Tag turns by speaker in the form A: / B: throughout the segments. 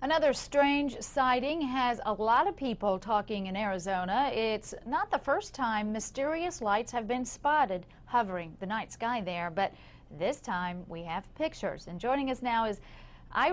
A: Another strange sighting has a lot of people talking in Arizona. It's not the first time mysterious lights have been spotted hovering the night sky there, but this time we have pictures. And joining us now is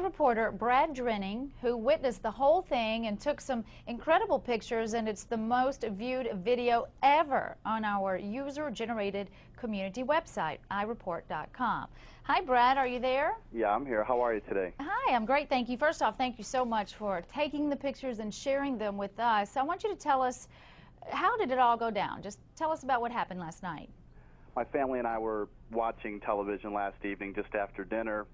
A: reporter Brad Drenning, who witnessed the whole thing and took some incredible pictures, and it's the most viewed video ever on our user-generated community website, ireport.com. Hi, Brad, are you there?
B: Yeah, I'm here. How are you today?
A: Hi, I'm great, thank you. First off, thank you so much for taking the pictures and sharing them with us. I want you to tell us, how did it all go down? Just tell us about what happened last night.
B: My family and I were watching television last evening just after dinner.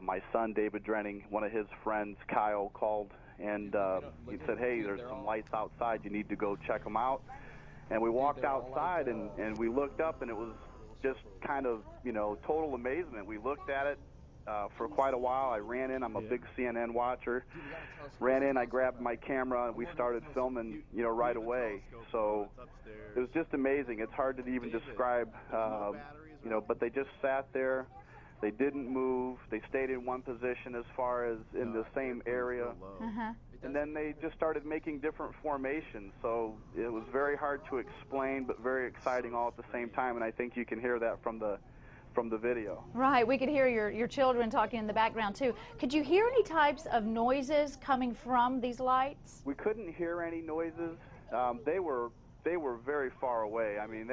B: My son, David Drenning, one of his friends, Kyle, called and he said, hey, there's some lights outside. You need to go check them out. And we walked outside and we looked up, and it was just kind of, total amazement. We looked at it for quite a while. I ran in. I'm a big CNN watcher. Ran in. I grabbed my camera, and we started filming, right away. So it was just amazing. It's hard to even describe, but they just sat there. They didn't move. They stayed in one position as far as in the same area. And then they just started making different formations. So it was very hard to explain, but very exciting all at the same time. And I think you can hear that from the video. Right.
A: We could hear your children talking in the background, too. Could you hear any types of noises coming from these lights?
B: We couldn't hear any noises. They were very far away. I mean,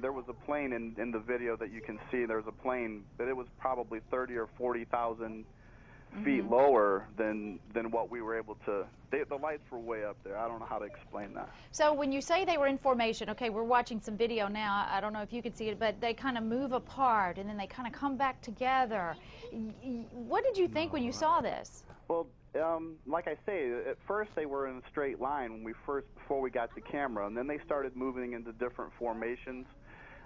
B: there was a plane in the video that you can see. There was a plane, but it was probably 30 or 40,000 feet lower than what we were able to. The lights were way up there. I don't know how to explain that.
A: So when you say they were in formation, okay, we're watching some video now. I don't know if you could see it, but they kind of move apart and then they kind of come back together. What did you think when you saw this?
B: Well, like I say, at first they were in a straight line before we got the camera, and then they started moving into different formations.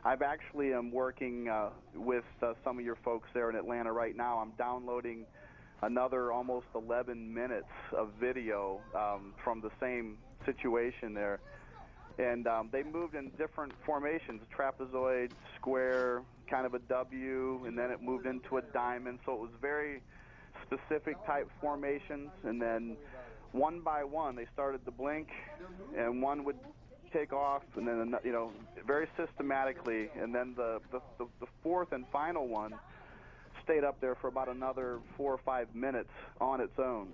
B: I've actually am working with some of your folks there in Atlanta right now. I'm downloading another almost 11 minutes of video from the same situation there. And they moved in different formations, trapezoid, square, kind of a W, and then it moved into a diamond. So it was very specific type formations, and then one by one they started to blink, and one would take off, and then very systematically, and then the fourth and final one stayed up there for about another 4 or 5 minutes on its own.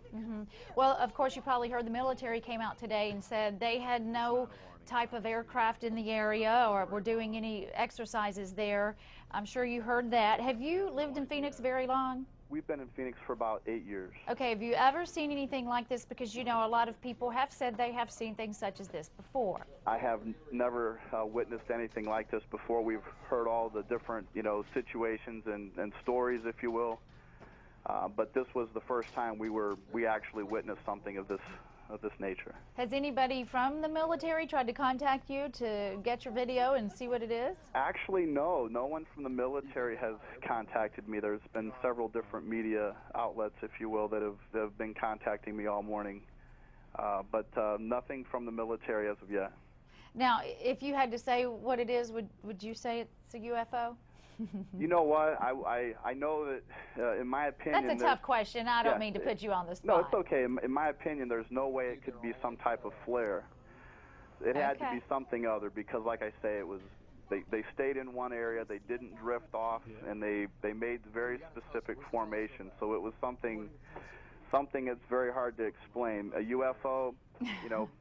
A: Well, of course, you probably heard the military came out today and said they had no type of aircraft in the area or were doing any exercises there. I'm sure you heard that. Have you lived in Phoenix very long?
B: We've been in Phoenix for about 8 years.
A: Okay, have you ever seen anything like this? Because a lot of people have said they have seen things such as this before.
B: I have never witnessed anything like this before. We've heard all the different, situations and stories, if you will. But this was the first time we actually witnessed something of this nature.
A: Has anybody from the military tried to contact you to get your video and see what it is?
B: Actually, no. No one from the military has contacted me. There's been several different media outlets, if you will, that have been contacting me all morning. But nothing from the military as of yet.
A: Now, if you had to say what it is, would you say it's a UFO?
B: You know what? I know that, in my opinion...
A: That's a tough question. I don't mean to put you on the spot.
B: No, it's okay. In my opinion, there's no way it could be some type of flare. It had to be something other, because, like I say, it was... They stayed in one area, they didn't drift off, and they made very specific formations. So it was something that's very hard to explain. A UFO,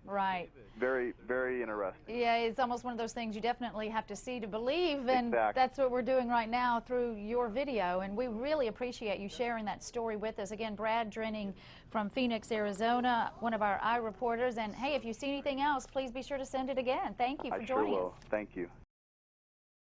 A: right.
B: Very, very interesting.
A: Yeah, it's almost one of those things you definitely have to see to believe, and
B: exactly.
A: That's what we're doing right now through your video, and we really appreciate you sharing that story with us. Again, Brad Drenning from Phoenix, Arizona, one of our reporters, and hey, if you see anything else, please be sure to send it again. Thank you for joining us.
B: I sure will. Thank you.